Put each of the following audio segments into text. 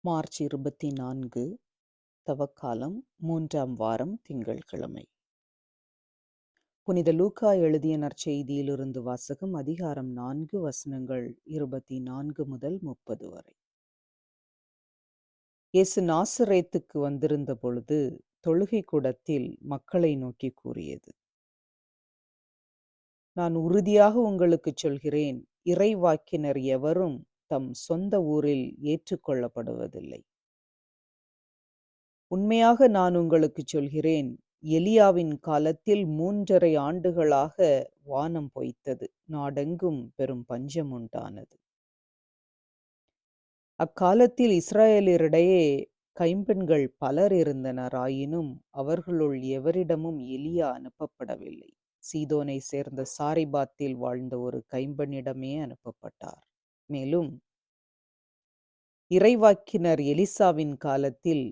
March 24 தவக்காலம் 3ஆம் வாரம் திங்கட்கிழமை. புனித லூக்கா எழுதிய நற்செய்தியிலிருந்து வாசகம். அதிகாரம் 4 வசனங்கள் 24 முதல் 30 வரை. இயேசு நாசரேத்துக்கு வந்திருந்த பொழுது தொழுகை கூடத்தில் மக்களை நோக்கி கூறியது: நான் உறுதியாக உங்களுக்குச் சொல்கிறேன், இறைவாக்கினர் எவரும் தம் சொந்த ஊரில் ஏற்றுக்கொள்ளப்படுவதில்லை. உண்மையாக நான் உங்களுக்குச் சொல்கிறேன், எலியாவின் காலத்தில் 3½ ஆண்டுகளாக வானம் பொய்த்தது, நாடெங்கும் பெரும் பஞ்சம் உண்டானது. அக்காலத்தில் இஸ்ராயேலரிடையே கைம்பெண்கள் பலர் இருந்தனர். ஆயினும் அவர்களுள் எவரிடமும் எலியா அனுப்பப்படவில்லை. சீதோனை சேர்ந்த சாரிபாத்தில் வாழ்ந்த ஒரு கைம்பெண்ணிடமே அனுப்பப்பட்டார். மேலும் இறைவாக்கினர் எலிசாவின் காலத்தில்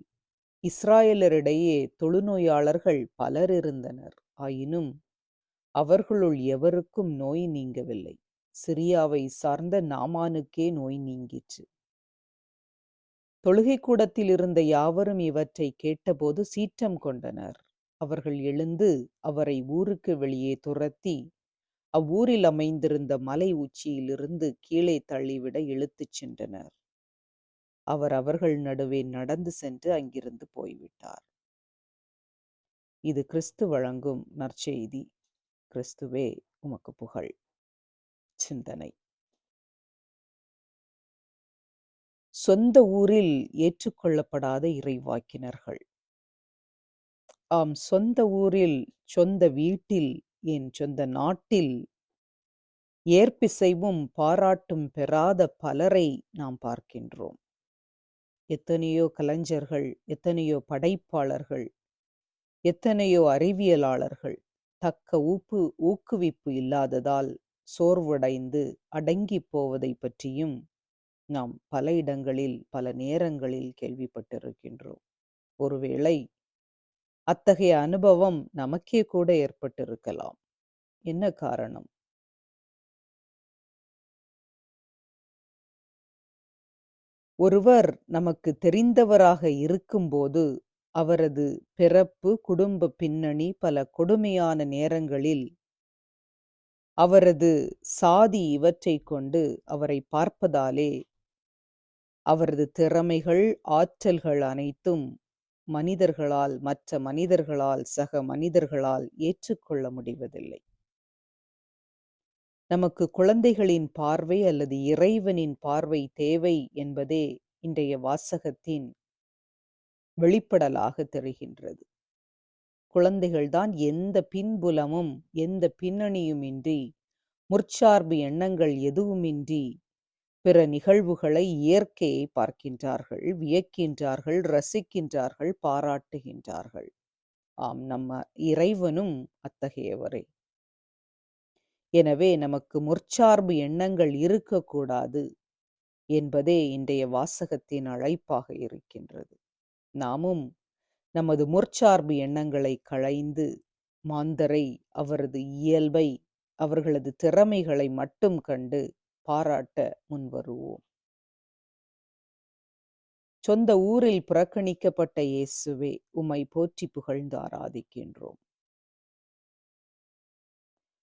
இஸ்ராயேலரிடையே தொழுநோயாளர்கள் பலர் இருந்தனர். ஆயினும் அவர்களுள் எவருக்கும் நோய் நீங்கவில்லை. சிரியாவை சார்ந்த நாமானுக்கே நோய் நீங்கிற்று. தொழுகை கூடத்தில் இருந்த யாவரும் இவற்றை கேட்டபோது சீற்றம் கொண்டனர். அவர்கள் எழுந்து அவரை ஊருக்கு வெளியே துரத்தி அவ்வூரில் அமைந்திருந்த மலை உச்சியிலிருந்து கீழே தள்ளிவிட இழுத்துச் சென்றனர். அவர் அவர்கள் நடுவே நடந்து சென்று அங்கிருந்து போய்விட்டார். இது கிறிஸ்து வழங்கும் நற்செய்தி. கிறிஸ்துவே உமக்கு புகழ். சிந்தனை: சொந்த ஊரில் ஏற்றுக்கொள்ளப்படாத இறைவாக்கினர்கள். ஆம், சொந்த ஊரில், சொந்த வீட்டில், என் சொந்த நாட்டில் ஏற்பிசைவும் பாராட்டும் பெறாத பலரை நாம் பார்க்கின்றோம். எத்தனையோ கலைஞர்கள், எத்தனையோ படைப்பாளர்கள், எத்தனையோ அறிவியலாளர்கள் தக்க ஊக்குவிப்பு இல்லாததால் சோர்வடைந்து அடங்கி போவதை பற்றியும் நாம் பல இடங்களில் பல நேரங்களில் கேள்விப்பட்டிருக்கின்றோம். ஒருவேளை அத்தகைய அனுபவம் நமக்கே கூட ஏற்பட்டிருக்கலாம். என்ன காரணம்? ஒருவர் நமக்கு தெரிந்தவராக இருக்கும்போது அவரது பிறப்பு, குடும்ப பின்னணி, பல கொடுமையான நேரங்களில் அவரது சாதி இவற்றை கொண்டு அவரை பார்ப்பதாலே அவரது திறமைகள், ஆற்றல்கள் அனைத்தும் மனிதர்களால், மற்ற மனிதர்களால், சக மனிதர்களால் ஏற்றுக்கொள்ள முடிவதில்லை. நமக்கு குழந்தைகளின் பார்வை அல்லது இறைவனின் பார்வை தேவை என்பதே இன்றைய வாசகத்தின் வெளிப்படலாக தெரிகின்றது. குழந்தைகள்தான் எந்த பின்புலமும் எந்த பின்னணியுமின்றி, முற்சார்பு எண்ணங்கள் எதுவுமின்றி பிற நிகழ்வுகளை, இயற்கையை பார்க்கின்றார்கள், வியக்கின்றார்கள், ரசிக்கின்றார்கள், பாராட்டுகின்றார்கள். ஆம், நம்ம இறைவனும் அத்தகையவரே. எனவே நமக்கு முற்சார்பு எண்ணங்கள் இருக்கக்கூடாது என்பதே இன்றைய வாசகத்தின் அழைப்பாக இருக்கின்றது. நாமும் நமது முற்சார்பு எண்ணங்களை களைந்து மாந்தரை, அவரது இயல்பை, அவர்களது திறமைகளை மட்டும் கண்டு பாராட்ட முன்வருவோம். சொந்த ஊரில் புறக்கணிக்கப்பட்ட இயேசுவே, உம்மை போற்றி புகழ்ந்து ஆராதிக்கின்றோம்.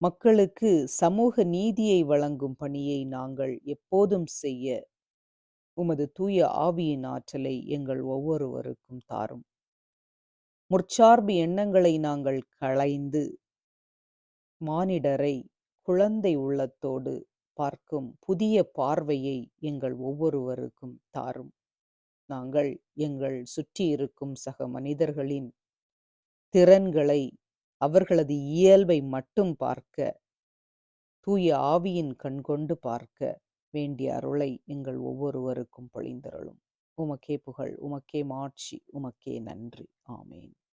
மக்களுக்கு சமூக நீதியை வழங்கும் பணியை நாங்கள் எப்போதும் செய்ய உமது தூய ஆவியின் ஆற்றலை எங்கள் ஒவ்வொருவருக்கும் தாரும். முற்சார்பு எண்ணங்களை நாங்கள் களைந்து மானிடரை குழந்தை உள்ளத்தோடு பார்க்கும் புதிய பார்வையை எங்கள் ஒவ்வொருவருக்கும் தாரும். நாங்கள் எங்கள் சுற்றி இருக்கும் சக மனிதர்களின் திறன்களை, அவர்களது இயல்பை மட்டும் பார்க்க, தூய ஆவியின் கண்கொண்டு பார்க்க வேண்டிய அருளை எங்கள் ஒவ்வொருவருக்கும் பொழிந்தருளும். உமக்கே புகழ், உமக்கே மாட்சி, உமக்கே நன்றி. ஆமேன்.